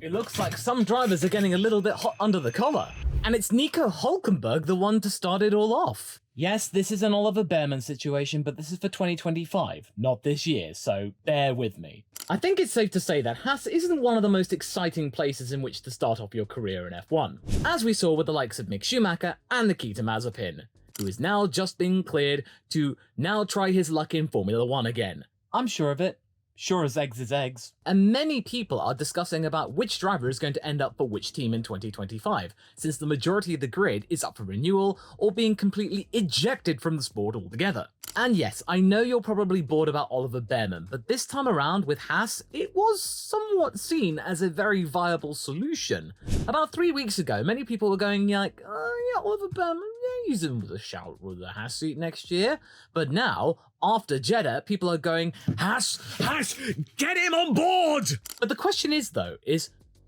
It looks like some drivers are getting a little bit hot under the collar. And it's Nico Hulkenberg the one to start it all off. Yes, this is an Oliver Bearman situation, but this is for 2025, not this year, so bear with me. I think it's safe to say that Haas isn't one of the most exciting places in which to start off your career in F1, as we saw with the likes of Mick Schumacher and Nikita Mazepin, who is now just being cleared to now try his luck in Formula 1 again. I'm sure of it. Sure as eggs is eggs. And many people are discussing about which driver is going to end up for which team in 2025, since the majority of the grid is up for renewal or being completely ejected from the sport altogether. And yes, I know you're probably bored about Oliver Bearman, but this time around with Haas, it was somewhat seen as a very viable solution. About 3 weeks ago, many people were going like, yeah, Oliver Bearman, yeah, he's in with a shout with the Haas seat next year. But now, after Jeddah, people are going, Haas, get him on board! But the question is though,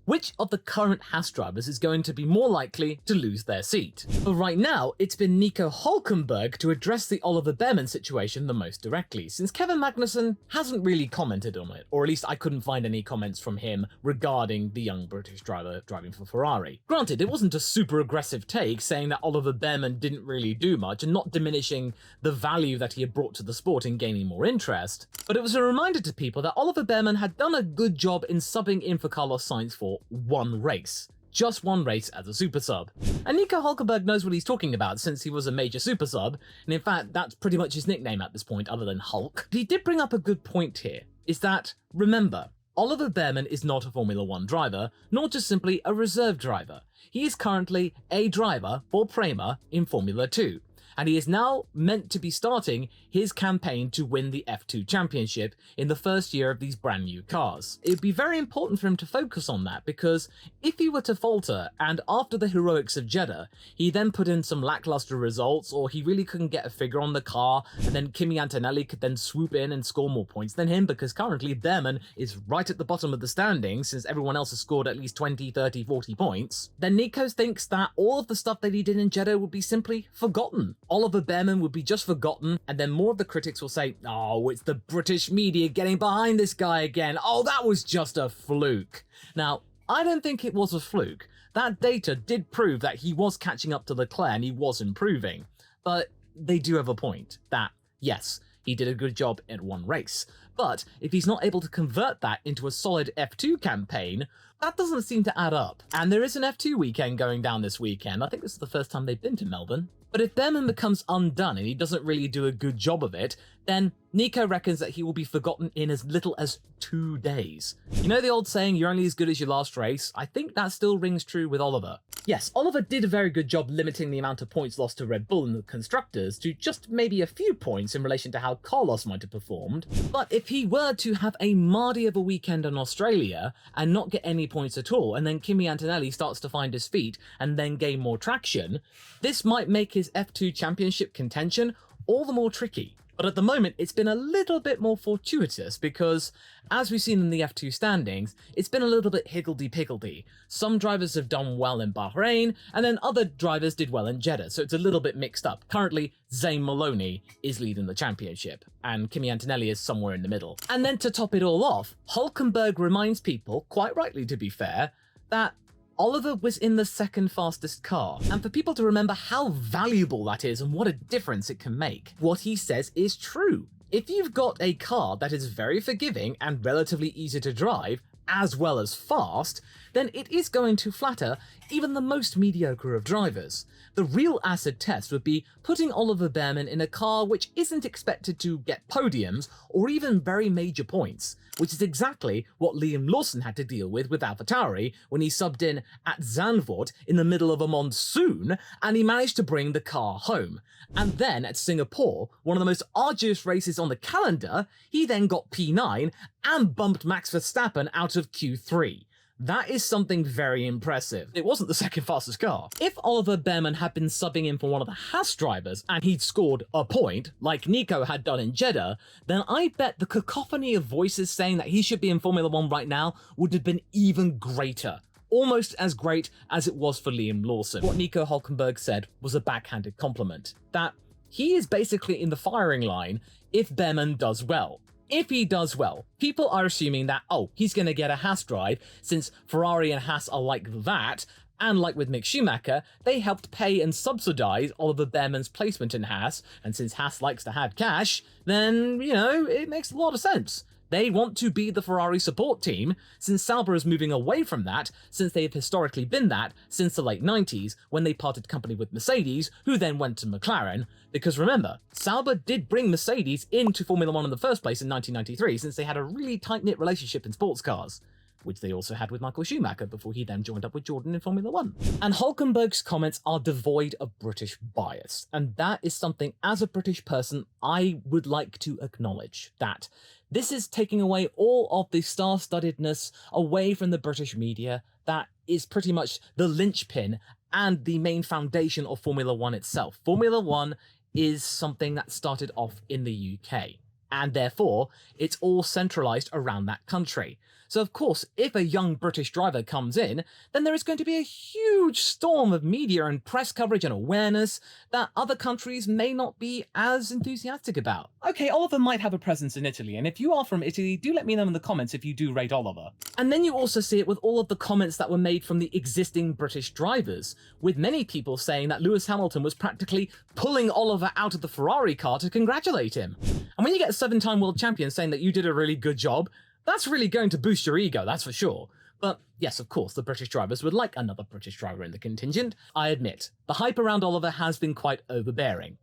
which of the current Haas drivers is going to be more likely to lose their seat? But right now, it's been Nico Hulkenberg to address the Oliver Bearman situation the most directly, since Kevin Magnusonand hasn't really commented on it, or at least I couldn't find any comments from him regarding the young British driver driving for Ferrari. Granted, it wasn't a super aggressive take saying that Oliver Bearman didn't really do much and not diminishing the value that he had brought to the sport in gaining more interest, but it was a reminder to people that Oliver Bearman had done a good job in subbing in for Carlos Sainz for one race. Just one race as a super sub. And Nico Hulkenberg knows what he's talking about since he was a major super sub, and in fact that's pretty much his nickname at this point other than Hulk. But he did bring up a good point here, is that, remember, Oliver Bearman is not a Formula 1 driver, nor just simply a reserve driver. He is currently a driver for Prema in Formula 2. And he is now meant to be starting his campaign to win the F2 championship in the first year of these brand new cars. It would be very important for him to focus on that, because if he were to falter and after the heroics of Jeddah, he then put in some lackluster results, or he really couldn't get a figure on the car, and then Kimi Antonelli could then swoop in and score more points than him, because currently Bearman is right at the bottom of the standings since everyone else has scored at least 20, 30, 40 points, then Nico thinks that all of the stuff that he did in Jeddah would be simply forgotten. Oliver Bearman would be just forgotten, and then more of the critics will say, oh, it's the British media getting behind this guy again. Oh, that was just a fluke. Now, I don't think it was a fluke. That data did prove that he was catching up to Leclerc and he was improving. But they do have a point that, yes, he did a good job in one race. But if he's not able to convert that into a solid F2 campaign, that doesn't seem to add up. And there is an F2 weekend going down this weekend. I think this is the first time they've been to Melbourne. But if Bearman becomes undone and he doesn't really do a good job of it, then Nico reckons that he will be forgotten in as little as 2 days. You know the old saying, you're only as good as your last race? I think that still rings true with Oliver. Yes, Oliver did a very good job limiting the amount of points lost to Red Bull and the constructors to just maybe a few points in relation to how Carlos might have performed. But if he were to have a mardy of a weekend in Australia and not get any points at all, and then Kimi Antonelli starts to find his feet and then gain more traction, this might make his F2 championship contention all the more tricky. But at the moment, it's been a little bit more fortuitous because, as we've seen in the F2 standings, it's been a little bit higgledy-piggledy. Some drivers have done well in Bahrain, and then other drivers did well in Jeddah, so it's a little bit mixed up. Currently, Zane Maloney is leading the championship, and Kimi Antonelli is somewhere in the middle. And then to top it all off, Hulkenberg reminds people, quite rightly to be fair, that Oliver was in the second fastest car, and for people to remember how valuable that is and what a difference it can make, what he says is true. If you've got a car that is very forgiving and relatively easy to drive, as well as fast, then it is going to flatter even the most mediocre of drivers. The real acid test would be putting Oliver Bearman in a car which isn't expected to get podiums or even very major points, which is exactly what Liam Lawson had to deal with AlphaTauri when he subbed in at Zandvoort in the middle of a monsoon and he managed to bring the car home. And then at Singapore, one of the most arduous races on the calendar, he then got P9 and bumped Max Verstappen out of Q3. That is something very impressive. It wasn't the second fastest car. If Oliver Bearman had been subbing in for one of the Haas drivers and he'd scored a point, like Nico had done in Jeddah, then I bet the cacophony of voices saying that he should be in Formula 1 right now would have been even greater. Almost as great as it was for Liam Lawson. What Nico Hulkenberg said was a backhanded compliment, that he is basically in the firing line if Bearman does well. If he does well, people are assuming that, oh, he's going to get a Haas drive, since Ferrari and Haas are like that, and like with Mick Schumacher, they helped pay and subsidize Oliver Bearman's placement in Haas, and since Haas likes to have cash, then, it makes a lot of sense. They want to be the Ferrari support team, since Sauber is moving away from that, since they've historically been that since the late 90s, when they parted company with Mercedes, who then went to McLaren, because remember, Sauber did bring Mercedes into Formula 1 in the first place in 1993, since they had a really tight-knit relationship in sports cars, which they also had with Michael Schumacher before he then joined up with Jordan in Formula 1. And Hulkenberg's comments are devoid of British bias, and that is something, as a British person, I would like to acknowledge, that this is taking away all of the star-studdedness away from the British media that is pretty much the linchpin and the main foundation of Formula 1 itself. Formula 1 is something that started off in the UK, and therefore it's all centralised around that country. So of course, if a young British driver comes in, then there is going to be a huge storm of media and press coverage and awareness that other countries may not be as enthusiastic about. Okay, Oliver might have a presence in Italy, and if you are from Italy, do let me know in the comments if you do rate Oliver. And then you also see it with all of the comments that were made from the existing British drivers, with many people saying that Lewis Hamilton was practically pulling Oliver out of the Ferrari car to congratulate him. And when you get a 7-time world champion saying that you did a really good job, that's really going to boost your ego, that's for sure. But yes, of course, the British drivers would like another British driver in the contingent. I admit, the hype around Oliver has been quite overbearing.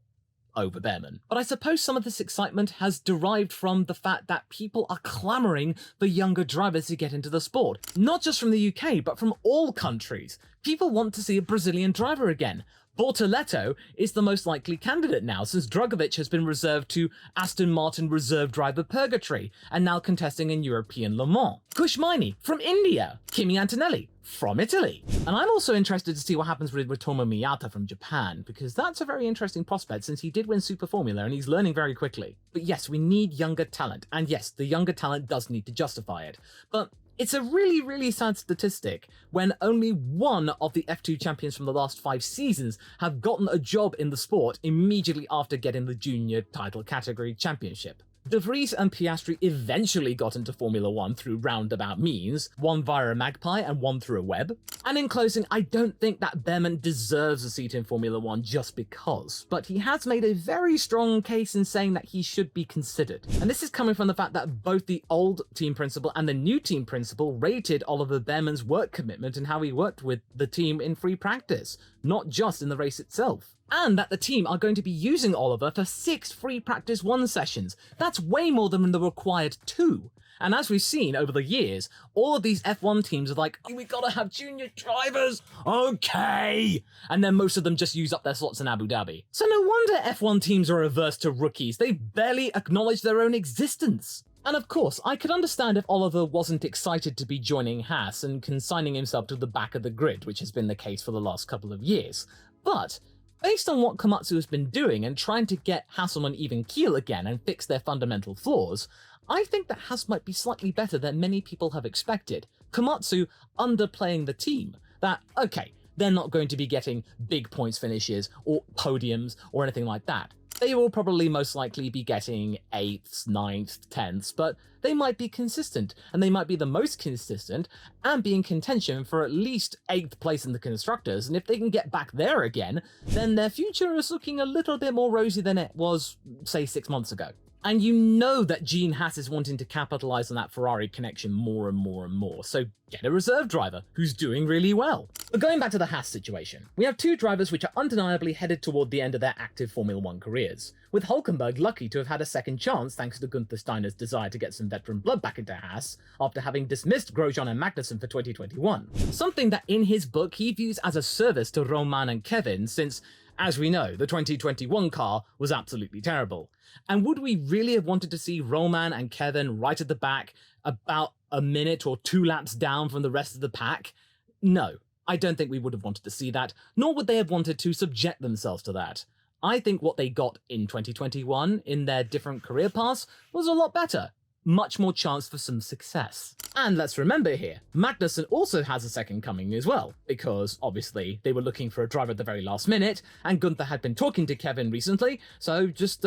Over Bearman. But I suppose some of this excitement has derived from the fact that people are clamouring for younger drivers to get into the sport. Not just from the UK, but from all countries. People want to see a Brazilian driver again. Bortoleto is the most likely candidate now, since Drugovich has been reserved to Aston Martin reserve driver purgatory, and now contesting in European Le Mans. Kushmaini from India. Kimi Antonelli from Italy. And I'm also interested to see what happens with Ritomo Miyata from Japan, because that's a very interesting prospect since he did win Super Formula and he's learning very quickly. But yes, we need younger talent, and yes, the younger talent does need to justify it. But it's a really, really sad statistic when only one of the F2 champions from the last 5 seasons have gotten a job in the sport immediately after getting the junior title category championship. De Vries and Piastri eventually got into Formula 1 through roundabout means, one via a magpie and one through a web. And in closing, I don't think that Bearman deserves a seat in Formula 1 just because, but he has made a very strong case in saying that he should be considered. And this is coming from the fact that both the old team principal and the new team principal rated Oliver Bearman's work commitment and how he worked with the team in free practice, not just in the race itself. And that the team are going to be using Oliver for 6 free practice 1 sessions. That's way more than the required 2. And as we've seen over the years, all of these F1 teams are like, oh, we gotta have junior drivers, okay! And then most of them just use up their slots in Abu Dhabi. So no wonder F1 teams are averse to rookies. They barely acknowledge their own existence. And of course, I could understand if Oliver wasn't excited to be joining Haas and consigning himself to the back of the grid, which has been the case for the last couple of years. But based on what Komatsu has been doing and trying to get Haas on an even keel again and fix their fundamental flaws, I think that Haas might be slightly better than many people have expected. Komatsu underplaying the team. That, okay, they're not going to be getting big points finishes or podiums or anything like that. They will probably most likely be getting 8th, 9th, 10th, but they might be consistent, and they might be the most consistent and be in contention for at least 8th place in the Constructors, and if they can get back there again, then their future is looking a little bit more rosy than it was, say, 6 months ago. And you know that Gene Haas is wanting to capitalize on that Ferrari connection more and more and more, so get a reserve driver who's doing really well. But going back to the Haas situation, we have 2 drivers which are undeniably headed toward the end of their active Formula 1 careers, with Hulkenberg lucky to have had a second chance thanks to Gunther Steiner's desire to get some veteran blood back into Haas after having dismissed Grosjean and Magnussen for 2021. Something that in his book he views as a service to Roman and Kevin since, as we know, the 2021 car was absolutely terrible. And would we really have wanted to see Roman and Kevin right at the back, about a minute or 2 laps down from the rest of the pack? No, I don't think we would have wanted to see that, nor would they have wanted to subject themselves to that. I think what they got in 2021 in their different career paths was a lot better. Much more chance for some success. And let's remember here, Magnussen also has a second coming as well, because obviously they were looking for a driver at the very last minute, and Gunther had been talking to Kevin recently, so just,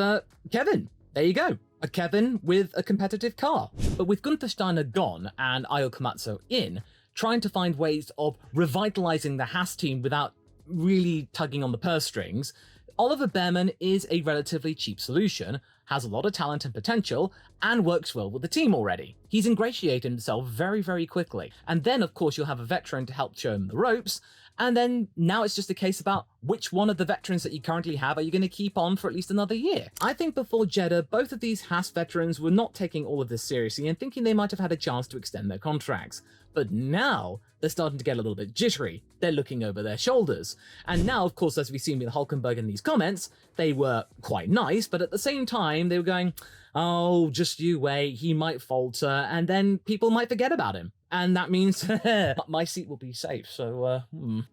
Kevin, there you go. a Kevin with a competitive car. But with Gunther Steiner gone and Ayo Komatsu in, trying to find ways of revitalizing the Haas team without really tugging on the purse strings, Oliver Bearman is a relatively cheap solution, has a lot of talent and potential, and works well with the team already. He's ingratiated himself very, very quickly. And then, of course, you'll have a veteran to help show him the ropes, and then now it's just a case about which one of the veterans that you currently have are you going to keep on for at least another year. I think before Jeddah, both of these Haas veterans were not taking all of this seriously and thinking they might have had a chance to extend their contracts. But now, they're starting to get a little bit jittery. They're looking over their shoulders. And now, of course, as we've seen with Hulkenberg in these comments, they were quite nice, but at the same time, they were going, oh, just you wait, he might falter, and then people might forget about him. And that means my seat will be safe, so,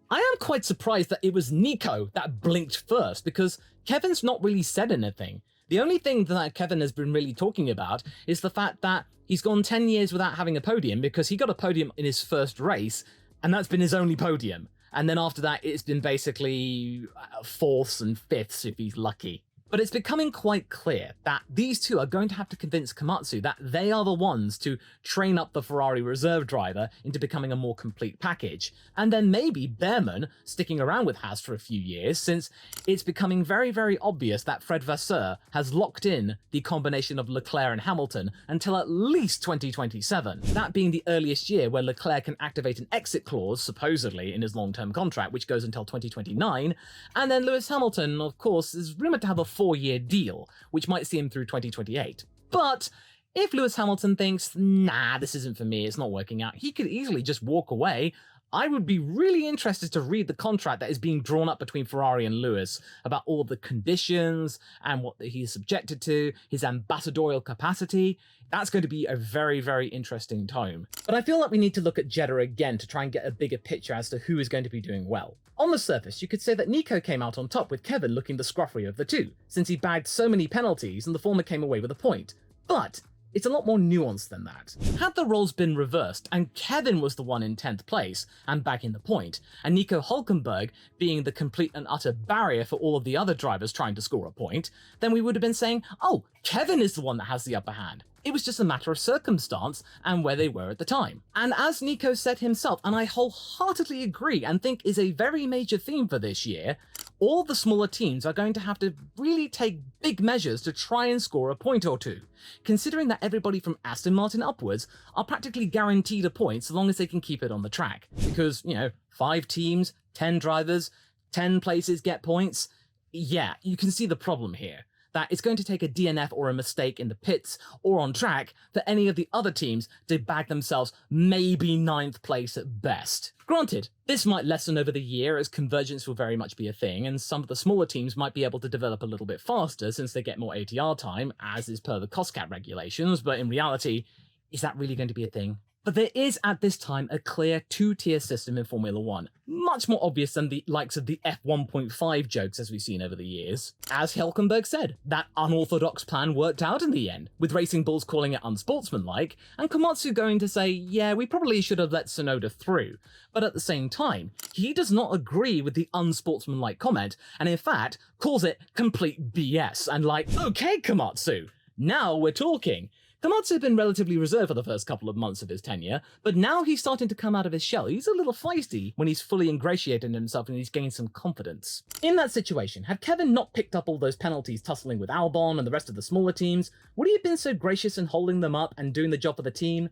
I am quite surprised that it was Nico that blinked first, because Kevin's not really said anything. The only thing that Kevin has been really talking about is the fact that he's gone 10 years without having a podium, because he got a podium in his first race, and that's been his only podium. And then after that, it's been basically fourths and fifths if he's lucky. But it's becoming quite clear that these two are going to have to convince Komatsu that they are the ones to train up the Ferrari reserve driver into becoming a more complete package. And then maybe Bearman sticking around with Haas for a few years, since it's becoming very, very obvious that Fred Vasseur has locked in the combination of Leclerc and Hamilton until at least 2027. That being the earliest year where Leclerc can activate an exit clause, supposedly, in his long-term contract, which goes until 2029. And then Lewis Hamilton, of course, is rumoured to have a 4-year deal, which might see him through 2028. But if Lewis Hamilton thinks, nah, this isn't for me, it's not working out, he could easily just walk away. I would be really interested to read the contract that is being drawn up between Ferrari and Lewis about all the conditions and what he's subjected to, his ambassadorial capacity. That's going to be a very, very interesting tome. But I feel like we need to look at Jeddah again to try and get a bigger picture as to who is going to be doing well. On the surface, you could say that Nico came out on top with Kevin looking the scruffy of the two, since he bagged so many penalties and the former came away with a point. But it's a lot more nuanced than that. Had the roles been reversed and Kevin was the one in 10th place and bagging the point, and Nico Hulkenberg being the complete and utter barrier for all of the other drivers trying to score a point, then we would have been saying, oh, Kevin is the one that has the upper hand. It was just a matter of circumstance and where they were at the time. And as Nico said himself, and I wholeheartedly agree and think is a very major theme for this year, all the smaller teams are going to have to really take big measures to try and score a point or two, considering that everybody from Aston Martin upwards are practically guaranteed a point so long as they can keep it on the track. Because, 5 teams, 10 drivers, 10 places get points. Yeah, you can see the problem here. That it's going to take a DNF or a mistake in the pits or on track for any of the other teams to bag themselves maybe 9th place at best. Granted, this might lessen over the year as convergence will very much be a thing, and some of the smaller teams might be able to develop a little bit faster since they get more ATR time, as is per the cost cap regulations, but in reality, is that really going to be a thing? But there is at this time a clear 2-tier system in Formula 1, much more obvious than the likes of the F1.5 jokes as we've seen over the years. As Hulkenberg said, that unorthodox plan worked out in the end, with Racing Bulls calling it unsportsmanlike, and Komatsu going to say, yeah, we probably should have let Tsunoda through. But at the same time, he does not agree with the unsportsmanlike comment, and in fact, calls it complete BS, and like, okay, Komatsu, now we're talking. Komatsu had been relatively reserved for the first couple of months of his tenure, but now he's starting to come out of his shell. He's a little feisty when he's fully ingratiated himself and he's gained some confidence. In that situation, had Kevin not picked up all those penalties tussling with Albon and the rest of the smaller teams, would he have been so gracious in holding them up and doing the job for the team?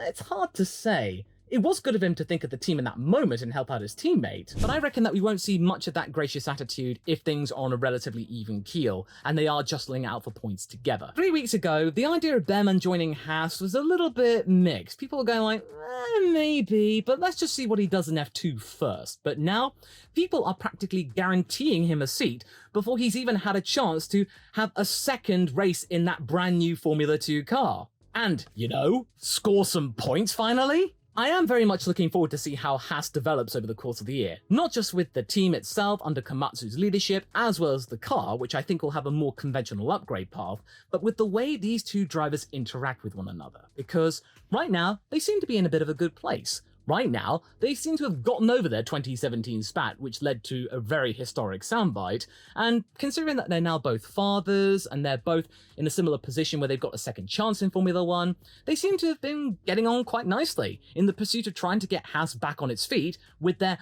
It's hard to say. It was good of him to think of the team in that moment and help out his teammate, but I reckon that we won't see much of that gracious attitude if things are on a relatively even keel, and they are jostling out for points together. 3 weeks ago, the idea of Bearman joining Haas was a little bit mixed. People were going like, maybe, but let's just see what he does in F2 first. But now, people are practically guaranteeing him a seat before he's even had a chance to have a second race in that brand new Formula 2 car. And, score some points finally? I am very much looking forward to see how Haas develops over the course of the year, not just with the team itself under Komatsu's leadership, as well as the car, which I think will have a more conventional upgrade path, but with the way these two drivers interact with one another, because right now, they seem to be in a bit of a good place. Right now, they seem to have gotten over their 2017 spat, which led to a very historic soundbite, and considering that they're now both fathers, and they're both in a similar position where they've got a second chance in Formula 1, they seem to have been getting on quite nicely in the pursuit of trying to get Haas back on its feet with their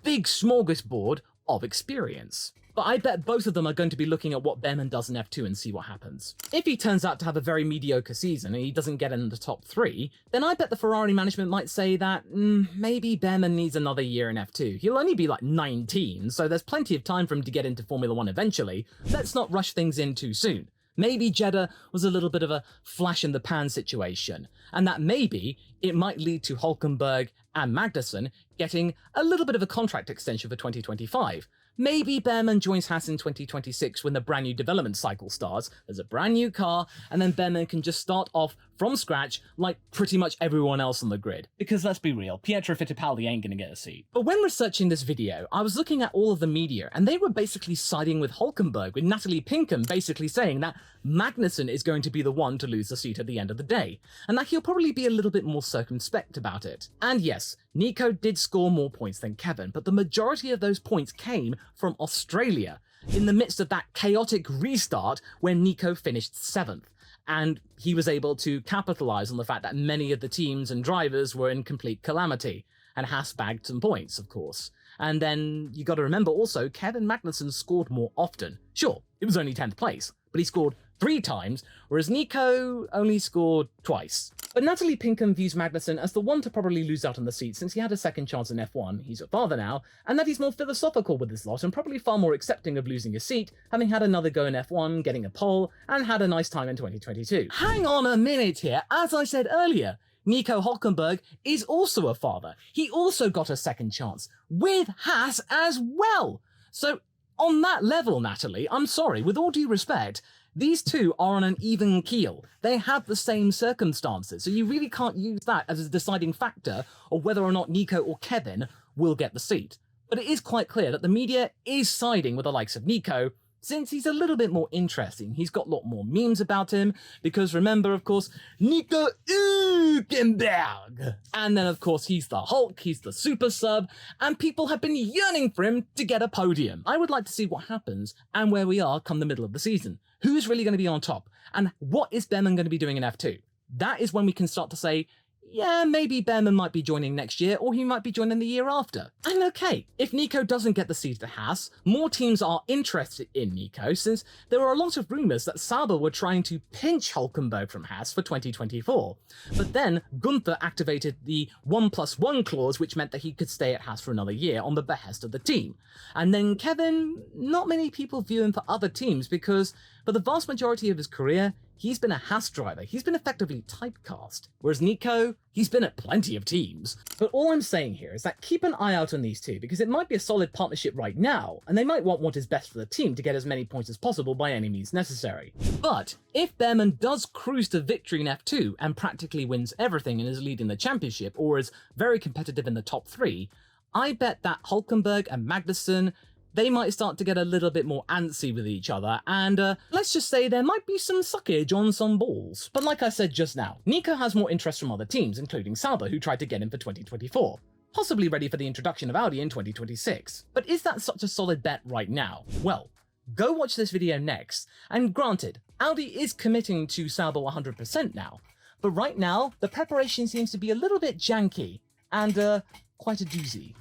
big smorgasbord of experience. But I bet both of them are going to be looking at what Bearman does in F2 and see what happens. If he turns out to have a very mediocre season and he doesn't get in the top 3, then I bet the Ferrari management might say that maybe Bearman needs another year in F2. He'll only be like 19, so there's plenty of time for him to get into Formula 1 eventually. Let's not rush things in too soon. Maybe Jeddah was a little bit of a flash in the pan situation, and that maybe it might lead to Hulkenberg and Magnuson getting a little bit of a contract extension for 2025. Maybe Bearman joins Haas in 2026 when the brand new development cycle starts. There's a brand new car, and then Bearman can just start off from scratch like pretty much everyone else on the grid. Because let's be real, Pietro Fittipaldi ain't gonna get a seat. But when researching this video, I was looking at all of the media, and they were basically siding with Hulkenberg, with Natalie Pinkham basically saying that Magnuson is going to be the one to lose the seat at the end of the day, and that he'll probably be a little bit more circumspect about it. And yes, Nico did score more points than Kevin, but the majority of those points came from Australia, in the midst of that chaotic restart where Nico finished 7th. And he was able to capitalize on the fact that many of the teams and drivers were in complete calamity, and Haas bagged some points, of course. And then you got to remember also, Kevin Magnusonand scored more often. Sure, it was only 10th place, but he scored 3 times, whereas Nico only scored twice. But Natalie Pinkham views Magnuson as the one to probably lose out on the seat since he had a second chance in F1, he's a father now, and that he's more philosophical with his lot and probably far more accepting of losing his seat, having had another go in F1, getting a pole, and had a nice time in 2022. Hang on a minute here, as I said earlier, Nico Hulkenberg is also a father. He also got a second chance, with Haas as well. So on that level, Natalie, I'm sorry, with all due respect, these two are on an even keel. They have the same circumstances, so you really can't use that as a deciding factor of whether or not Nico or Kevin will get the seat. But it is quite clear that the media is siding with the likes of Nico, since he's a little bit more interesting. He's got a lot more memes about him, because remember, of course, Nico Hulkenberg. And then, of course, he's the Hulk, he's the super sub, and people have been yearning for him to get a podium. I would like to see what happens and where we are come the middle of the season. Who's really going to be on top? And what is Bearman going to be doing in F2? That is when we can start to say, yeah, maybe Bearman might be joining next year, or he might be joining the year after. And okay, if Nico doesn't get the seat at Haas, more teams are interested in Nico, since there are a lot of rumours that Sauber were trying to pinch Hulkenberg from Haas for 2024. But then Gunther activated the 1+1 clause, which meant that he could stay at Haas for another year on the behest of the team. And then Kevin, not many people view him for other teams because for the vast majority of his career, he's been a Haas driver. He's been effectively typecast. Whereas Nico, he's been at plenty of teams. But all I'm saying here is that keep an eye out on these two, because it might be a solid partnership right now, and they might want what is best for the team to get as many points as possible by any means necessary. But if Bearman does cruise to victory in F2 and practically wins everything and is leading the championship, or is very competitive in the top 3, I bet that Hulkenberg and Magnuson, they might start to get a little bit more antsy with each other, and let's just say there might be some suckage on some balls. But like I said just now, Nico has more interest from other teams, including Sauber, who tried to get him for 2024. Possibly ready for the introduction of Audi in 2026. But is that such a solid bet right now? Well, go watch this video next, and granted, Audi is committing to Sauber 100% now, but right now, the preparation seems to be a little bit janky, and quite a doozy.